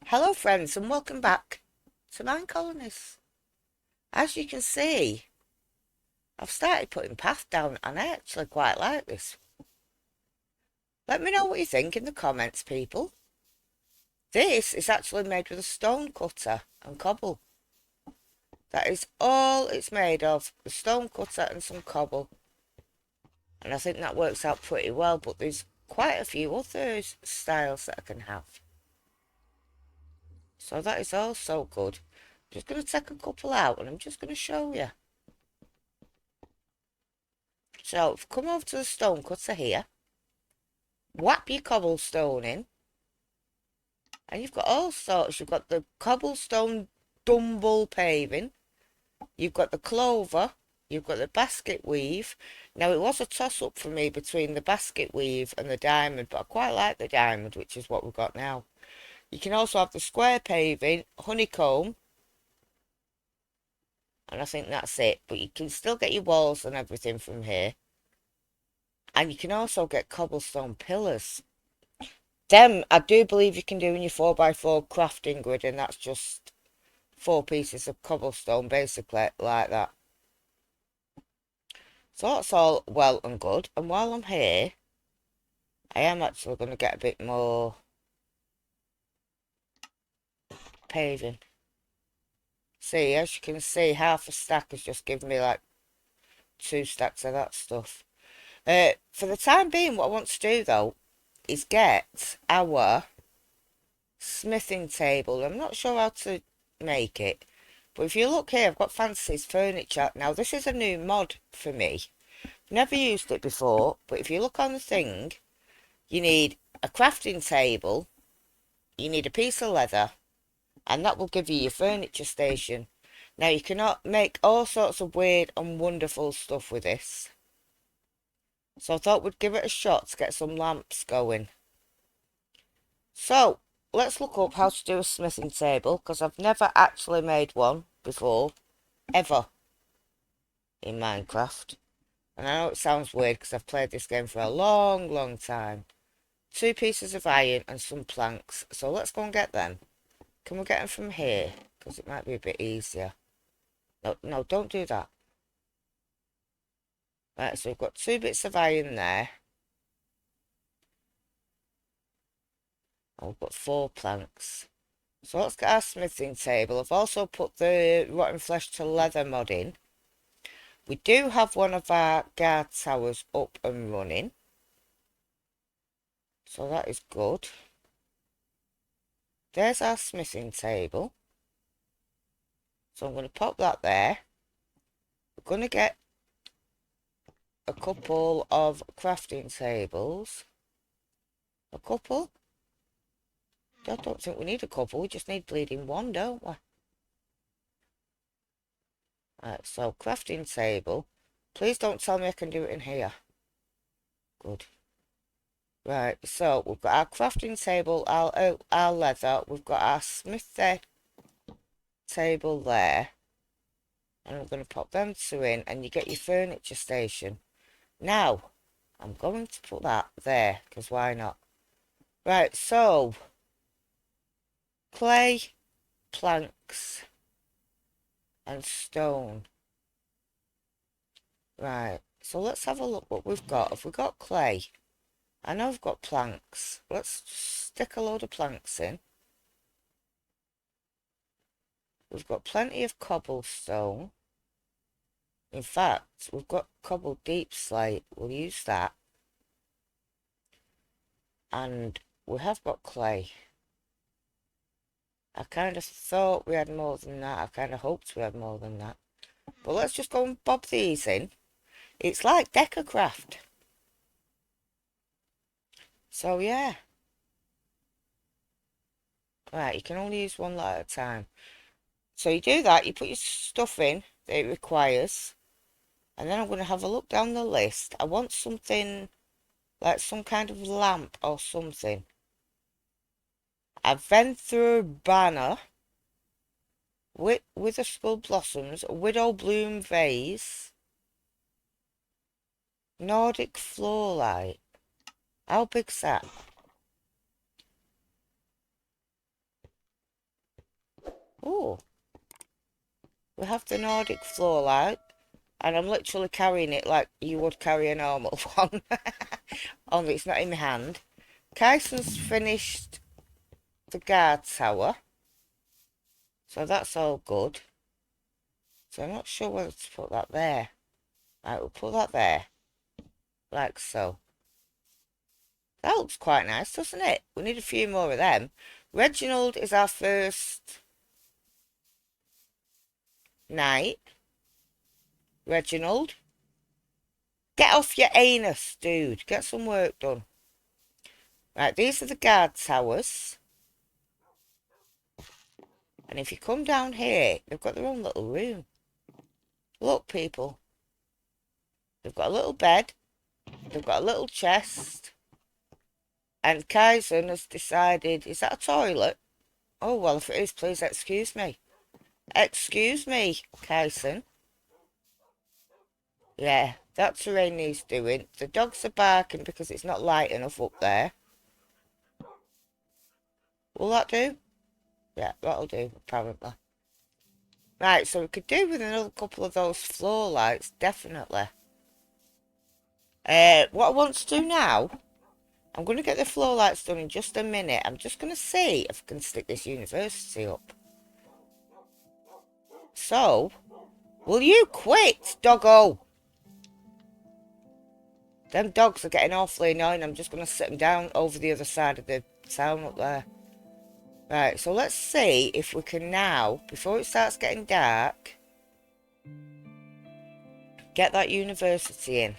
Hello friends and welcome back to Minecolonies. As you can see, I've started putting path down and I actually quite like this. Let me know what you think in the comments, people. This is actually made with a stone cutter and cobble. That is all it's made of, the stone cutter and some cobble. And I think that works out pretty well, but there's quite a few other styles that I can have. So that is also good. I'm just going to take a couple out and I'm just going to show you. So, come over to the stone cutter here, whap your cobblestone in, and you've got all sorts. You've got the cobblestone dumble paving, you've got the clover, you've got the basket weave. Now, it was a toss-up for me between the basket weave and the diamond, but I quite like the diamond, which is what we've got now. You can also have the square paving, honeycomb, and I think that's it. But you can still get your walls and everything from here. And you can also get cobblestone pillars. Them, I do believe you can do in your 4x4 crafting grid, and that's just 4 pieces of cobblestone, basically, like that. So that's all well and good. And while I'm here, I am actually going to get a bit more paving. See, as you can see, half a stack has just given me like 2 stacks of that stuff. For the time being, what I want to do, though, is get our smithing table. I'm not sure how to make it. But if you look here, I've got Fancy's Furniture. Now, this is a new mod for me. Never used it before, but if you look on the thing, you need a crafting table, you need a piece of leather, and that will give you your furniture station. Now, you cannot make all sorts of weird and wonderful stuff with this. So I thought we'd give it a shot to get some lamps going. So, let's look up how to do a smithing table, because I've never actually made one before, ever, in Minecraft. And I know it sounds weird because I've played this game for a long, long time. 2 pieces of iron and some planks. So let's go and get them. Can we get them from here? Because it might be a bit easier. No, no, don't do that. Right, so we've got 2 bits of iron there. And we've got 4 planks. So let's get our smithing table. I've also put the rotten flesh to leather mod in. We do have one of our guard towers up and running. So that is good. There's our smithing table. So I'm going to pop that there. We're going to get a couple of crafting tables. A couple? I don't think we need a couple. We just need bleeding one, don't we? Right, so crafting table. Please don't tell me I can do it in here. Good. Right, so we've got our crafting table, our leather. We've got our smith table there. And we're going to pop them 2 in, and you get your furniture station. Now, I'm going to put that there, because why not? Right, so, clay, planks, and stone. Right, so let's have a look what we've got. Have we got clay? I know I've got planks. Let's stick a load of planks in. We've got plenty of cobblestone. In fact, we've got cobble deep slate. We'll use that. And we have got clay. I kind of thought we had more than that. I kind of hoped we had more than that. But let's just go and bob these in. It's like Decacraft. So yeah. Right, you can only use one lot at a time. So you do that, you put your stuff in that it requires. And then I'm going to have a look down the list. I want something like some kind of lamp or something. I've been through a banner with the skull blossoms, a widow bloom vase, Nordic floor light. How big's that? we have the Nordic floor light, and I'm literally carrying it like you would carry a normal one, only it's not in my hand. Kyson's finished the guard tower, so that's all good. So I'm not sure whether to put that there. Right, we'll put that there, like so. That looks quite nice, doesn't it? We need a few more of them. Reginald is our first knight. Reginald, get off your anus, dude. Get some work done. Right, these are the guard towers. And if you come down here, they've got their own little room. Look, people. They've got a little bed. They've got a little chest. And Kyson has decided, is that a toilet? Oh, well, if it is, please excuse me. Excuse me, Kyson. Yeah, that terrain needs doing. The dogs are barking because it's not light enough up there. Will that do? Yeah, that'll do, apparently. Right, so we could do with another couple of those floor lights, definitely. What I want to do now, I'm going to get the floor lights done in just a minute. I'm just going to see if I can stick this university up. So, will you quit, doggo? Them dogs are getting awfully annoying. I'm just going to sit them down over the other side of the town up there. Right, so let's see if we can now, before it starts getting dark, get that university in.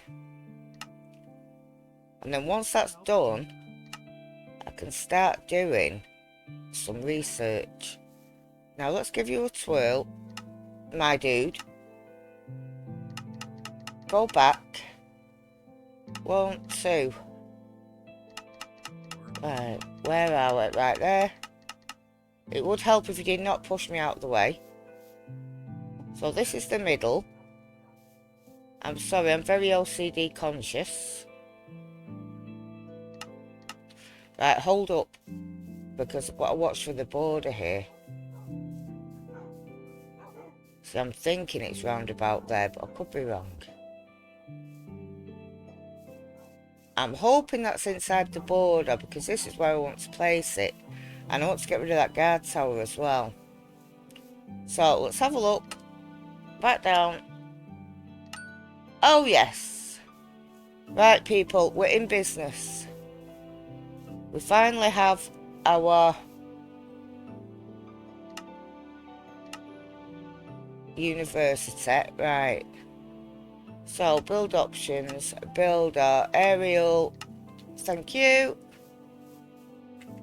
And then once that's done, I can start doing some research. Now let's give you a twirl, my dude. Go back. 1, 2. Right, where are we? Right there. It would help if you did not push me out of the way. So this is the middle. I'm sorry, I'm very OCD conscious. Right, hold up. Because I've got to watch for the border here. So I'm thinking it's round about there, but I could be wrong. I'm hoping that's inside the border because this is where I want to place it. And I want to get rid of that guard tower as well. So let's have a look. Back down. Oh yes. Right people, we're in business. We finally have our university. Right. So build options, build our aerial. Thank you.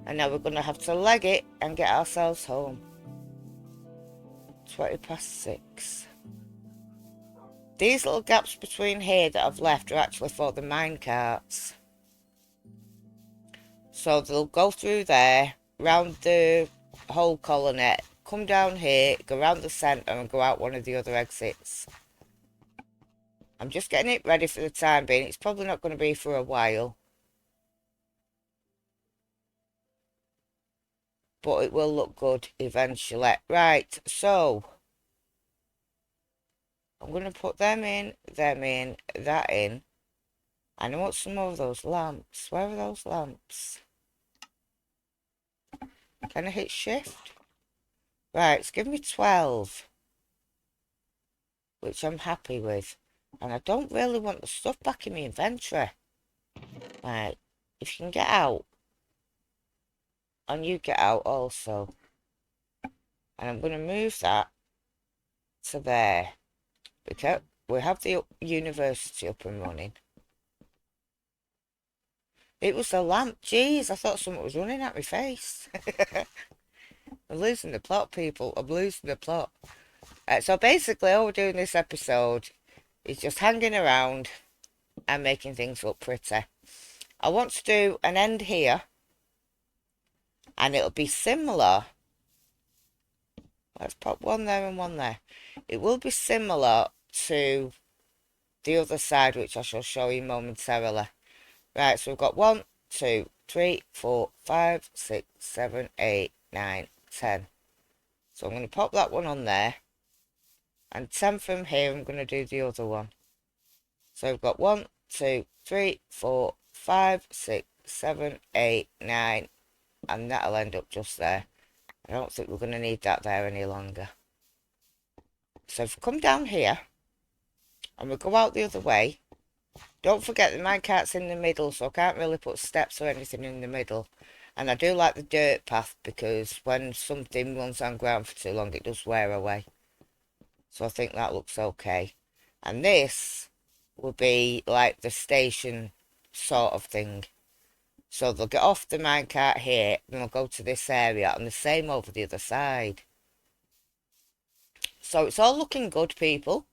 And now we're going to have to leg it and get ourselves home. 6:20. These little gaps between here that I've left are actually for the mine carts. So they'll go through there, round the whole colony, come down here, go round the centre and go out one of the other exits. I'm just getting it ready for the time being. It's probably not going to be for a while. But it will look good eventually. Right, so I'm going to put them in, that in. And I want some more of those lamps. Where are those lamps? Can I hit shift? Right, it's given me 12. Which I'm happy with. And I don't really want the stuff back in my inventory. Right, if you can get out. And you get out also. And I'm going to move that to there. Because we have the university up and running. It was the lamp. Jeez, I thought someone was running at my face. I'm losing the plot, people. I'm losing the plot. So basically, all we're doing this episode is just hanging around and making things look pretty. I want to do an end here. And it'll be similar. Let's pop one there and one there. It will be similar to the other side, which I shall show you momentarily. Right, so we've got 1, 2, 3, 4, 5, 6, 7, 8, 9, 10. So I'm going to pop that one on there. And 10 from here, I'm going to do the other one. So we've got 1, 2, 3, 4, 5, 6, 7, 8, 9, and that'll end up just there. I don't think we're going to need that there any longer. So if we come down here, and we go out the other way, don't forget the minecart's in the middle, so I can't really put steps or anything in the middle. And I do like the dirt path, because when something runs on ground for too long, it does wear away. So I think that looks okay. And this will be like the station sort of thing. So they'll get off the minecart here, and they'll go to this area, and the same over the other side. So it's all looking good, people.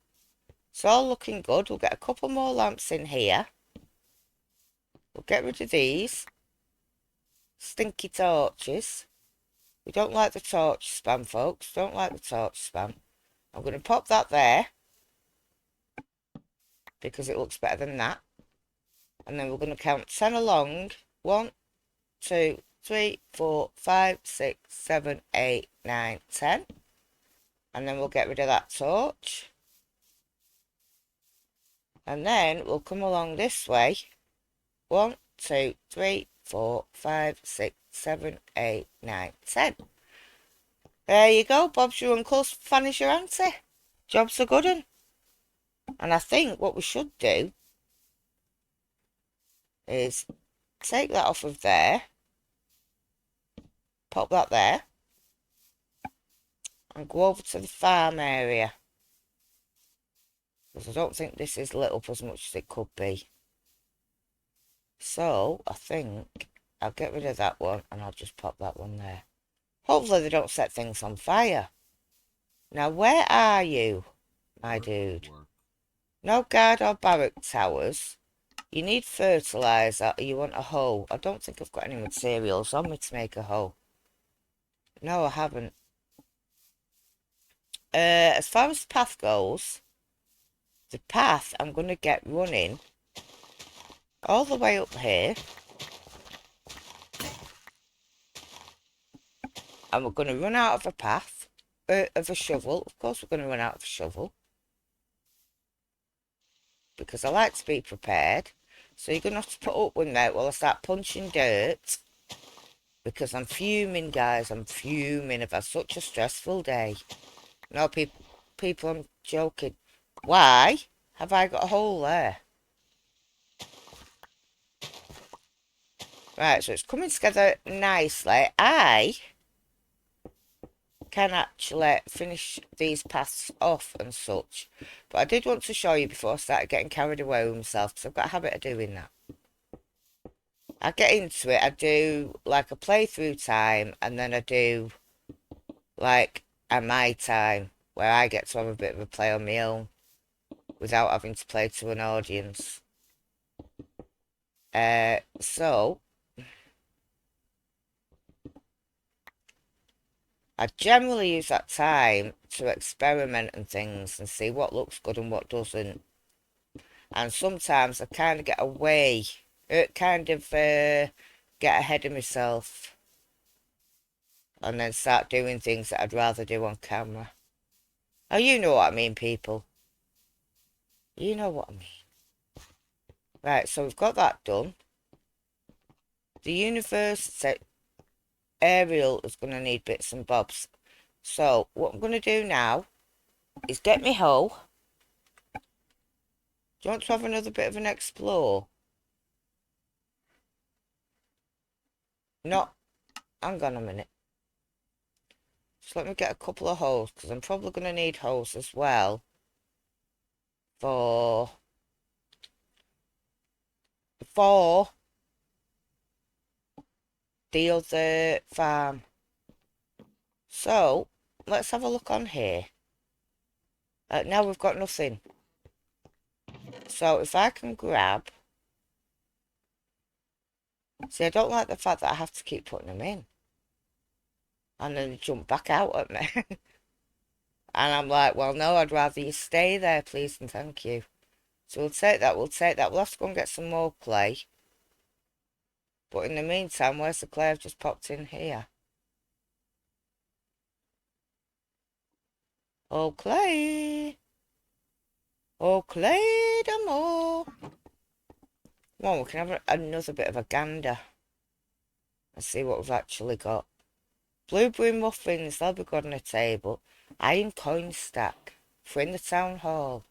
It's all looking good. We'll get a couple more lamps in here. We'll get rid of these stinky torches. We don't like the torch spam, folks. Don't like the torch spam. I'm going to pop that there, because it looks better than that. And then we're going to count 10 along. 1, 2, 3, 4, 5, 6, 7, 8, 9, 10. And then we'll get rid of that torch. And then we'll come along this way. 1, 2, 3, 4, 5, 6, 7, 8, 9, 10. There you go, Bob's your uncle, Fanny's your auntie. Job's a good one. And I think what we should do is take that off of there, pop that there, and go over to the farm area. Because I don't think this is lit up as much as it could be. So I think I'll get rid of that one, and I'll just pop that one there. Hopefully they don't set things on fire. Now where are you, my dude? No guard or barrack towers. You need fertiliser, or you want a hoe. I don't think I've got any materials on me to make a hoe. No, I haven't. As far as the path goes, the path I'm going to get running all the way up here. And we're going to run out of a path, of a shovel. Of course we're going to run out of a shovel, because I like to be prepared. So you're going to have to put up with me while I start punching dirt, because I'm fuming, guys. I'm fuming. I've had such a stressful day. No, people, I'm joking. Why have I got a hole there? Right, so it's coming together nicely. I can actually finish these paths off and such. But I did want to show you before I started getting carried away with myself, because I've got a habit of doing that. I get into it, I do like a playthrough time, and then I do like a my time, where I get to have a bit of a play on my own without having to play to an audience. So I generally use that time to experiment and things and see what looks good and what doesn't. And sometimes I kind of get away, get ahead of myself, and then start doing things that I'd rather do on camera. Oh, you know what I mean, people. You know what I mean. Right, so we've got that done. The university aerial is going to need bits and bobs. So what I'm going to do now is get me hoe. Do you want to have another bit of an explore? No, hang on a minute. Just let me get a couple of holes, because I'm probably going to need holes as well for the other farm. So let's have a look on here. Now we've got nothing. So if I can grab... See, I don't like the fact that I have to keep putting them in. And then they jump back out at me. And I'm like, well, no, I'd rather you stay there, please and thank you. So we'll take that, we'll take that. We'll have to go and get some more clay. But in the meantime, where's the clay I've just popped in here? Oh, clay. Oh, clay more. Well, we can have another bit of a gander. And see what we've actually got. Blueberry muffins, they'll be good on a table. Iron coin stack. For in the town hall.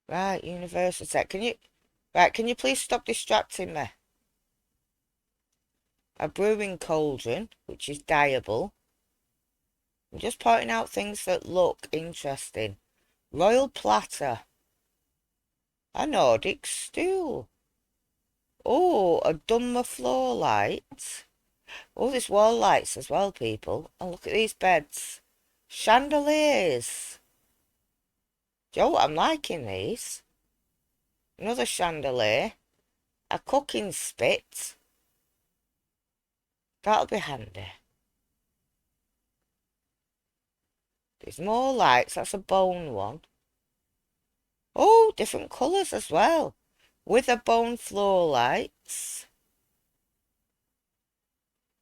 Right, university. Can you please stop distracting me? A brewing cauldron, which is dyeable. I'm just pointing out things that look interesting. Royal platter. A Nordic stool. Oh, a Dummer floor light. Oh, there's wall lights as well, people. And look at these beds. Chandeliers. Do you know what? I'm liking these. Another chandelier. A cooking spit. That'll be handy. There's more lights. That's a bone one. Oh, different colours as well. With a bone floor lights.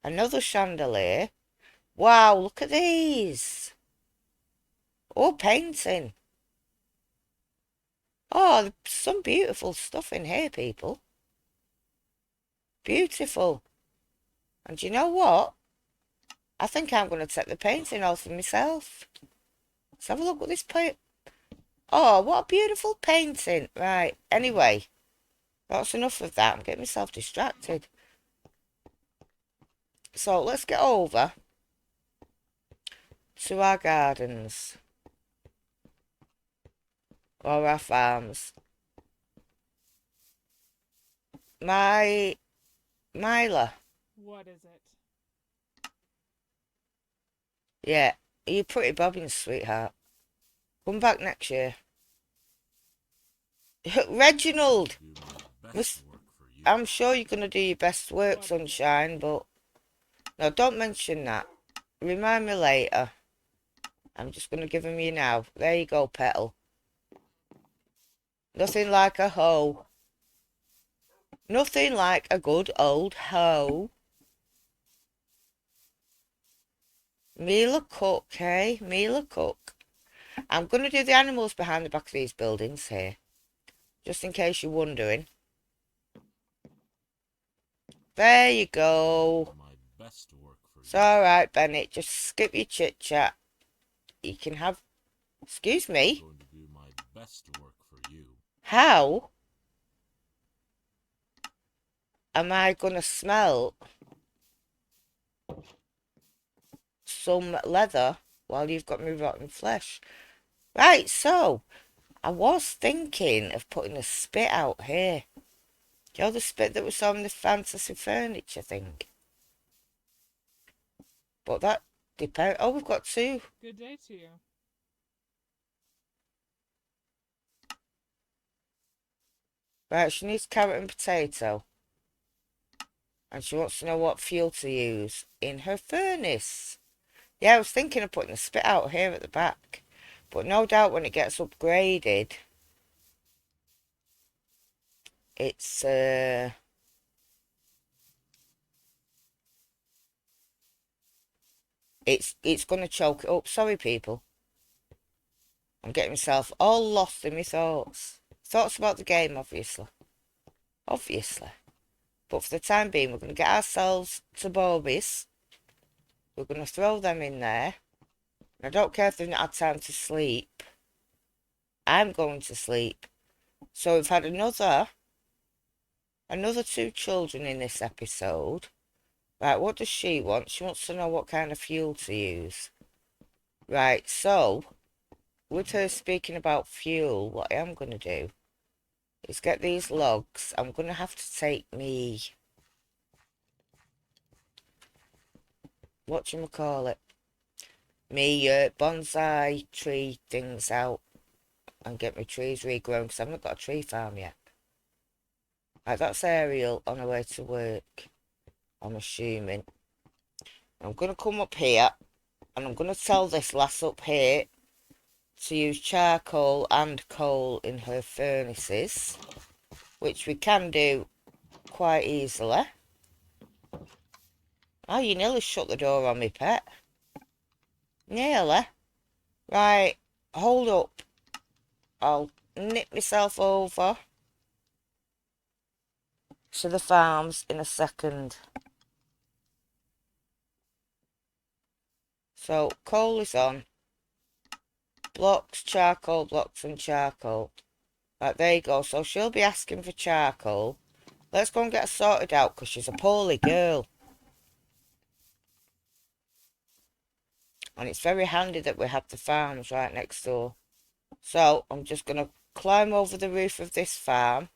Another chandelier. Wow, look at these. Oh, painting. Oh, there's some beautiful stuff in here, people. Beautiful. And you know what? I think I'm going to take the painting off for myself. Let's have a look at this paint. Oh, what a beautiful painting. Right, anyway. That's enough of that. I'm getting myself distracted. So, let's get over to our gardens. Or our farms. Myla. What is it? Yeah, you're pretty bobbins, sweetheart. Come back next year. Reginald! I'm sure you're going to do your best work, sunshine, but... No, don't mention that. Remind me later. I'm just going to give him you now. There you go, Petal. Nothing like a hoe. Nothing like a good old hoe. Mila Cook, eh? Mila Cook. I'm going to do the animals behind the back of these buildings here. Just in case you're wondering. There you go. It's alright, Bennett. Just skip your chit-chat. You can have... Excuse me? How am I going to smell some leather while you've got me rotten flesh? Right, so... I was thinking of putting a spit out here. You know the spit that was on the fantasy furniture thing? But that depends. Oh, we've got two. Good day to you. Right, she needs carrot and potato. And she wants to know what fuel to use in her furnace. Yeah, I was thinking of putting the spit out here at the back. But no doubt when it gets upgraded, it's going to choke it up. Sorry, people. I'm getting myself all lost in my thoughts. Thoughts about the game, obviously. Obviously. But for the time being, we're going to get ourselves to Bobby's. We're going to throw them in there. I don't care if they've not had time to sleep. I'm going to sleep. So we've had another two children in this episode. Right, what does she want? She wants to know what kind of fuel to use. Right, so, with her speaking about fuel, what I am going to do is get these logs. I'm going to have to take me... whatchamacallit? Me bonsai tree things out and get my trees regrown because I've not got a tree farm yet. Right, that's Ariel on her way to work, I'm assuming. I'm going to come up here and I'm going to tell this lass up here to use charcoal and coal in her furnaces, which we can do quite easily. Oh, you nearly shut the door on me, pet. Nearly. Right, hold up. I'll nip myself over to the farms in a second. So, coal is on. Blocks, charcoal, blocks and charcoal. Right, there you go. So she'll be asking for charcoal. Let's go and get her sorted out because she's a poorly girl. And it's very handy that we have the farms right next door. So I'm just going to climb over the roof of this farm.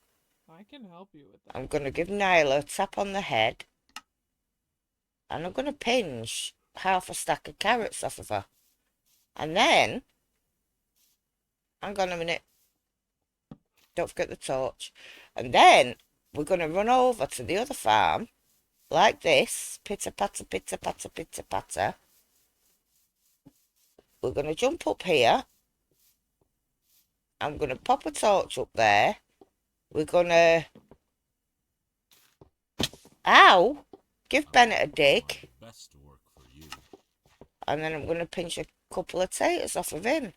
I can help you with that. I'm going to give Nyla a tap on the head. And I'm going to pinch half a stack of carrots off of her. And then, hang on a minute. Don't forget the torch. And then we're going to run over to the other farm like this. Pitter patter, pitter patter, pitter patter. We're going to jump up here. I'm going to pop a torch up there. We're going to... Ow! Give Bennett a dig. Best work for you. And then I'm going to pinch a couple of taters off of him.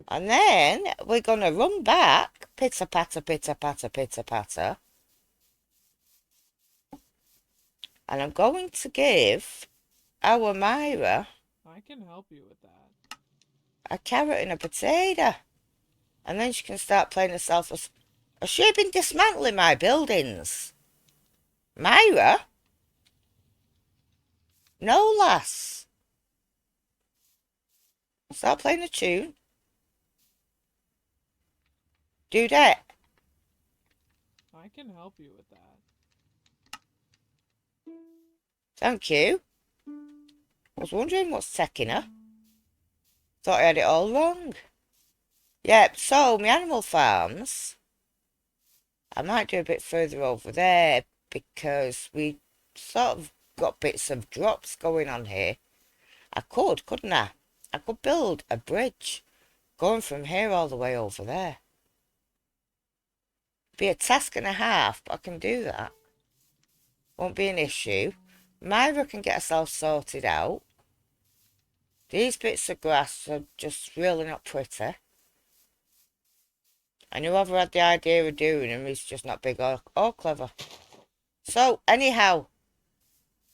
And then we're going to run back. Pitter patter, pitter patter, pitter patter. And I'm going to give our Myra I can help you with that. a carrot and a potato. And then she can start playing herself as... Has she been dismantling my buildings? Myra? No, lass. Start playing a tune. Do that. I can help you with that. Thank you. I was wondering what's taking her. Thought I had it all wrong. Yep, so my animal farms, I might do a bit further over there because we sort of got bits of drops going on here. I could, couldn't I? I could build a bridge going from here all the way over there. Be a task and a half, but I can do that. Won't be an issue. Myra can get herself sorted out. These bits of grass are just really not pretty. And whoever had the idea of doing them is just not big or clever. So, anyhow,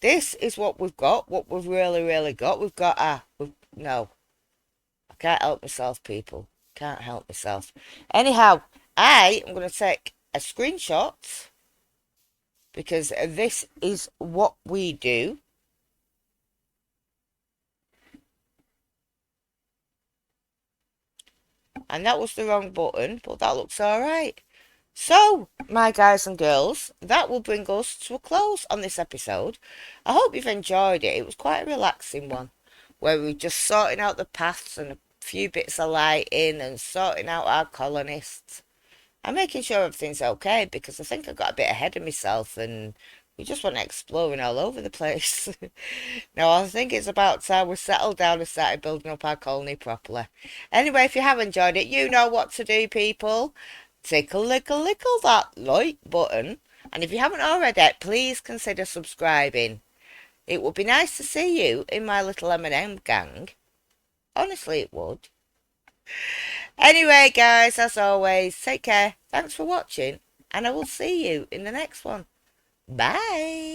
this is what we've got, what we've really got. We've got no. I can't help myself, people. Can't help myself. Anyhow, I am going to take a screenshot because this is what we do. And that was the wrong button, but that looks alright. So, my guys and girls, that will bring us to a close on this episode. I hope you've enjoyed it. It was quite a relaxing one, where we were just sorting out the paths and a few bits of lighting and sorting out our colonists. I'm making sure everything's okay because I think I got a bit ahead of myself and we just went exploring all over the place. Now, I think it's about time we settled down and started building up our colony properly. Anyway, if you have enjoyed it, you know what to do, people. Tickle, that like button. And if you haven't already, please consider subscribing. It would be nice to see you in my little M&M gang. Honestly, it would. Anyway, guys, as always, take care. Thanks for watching. And I will see you in the next one. Bye.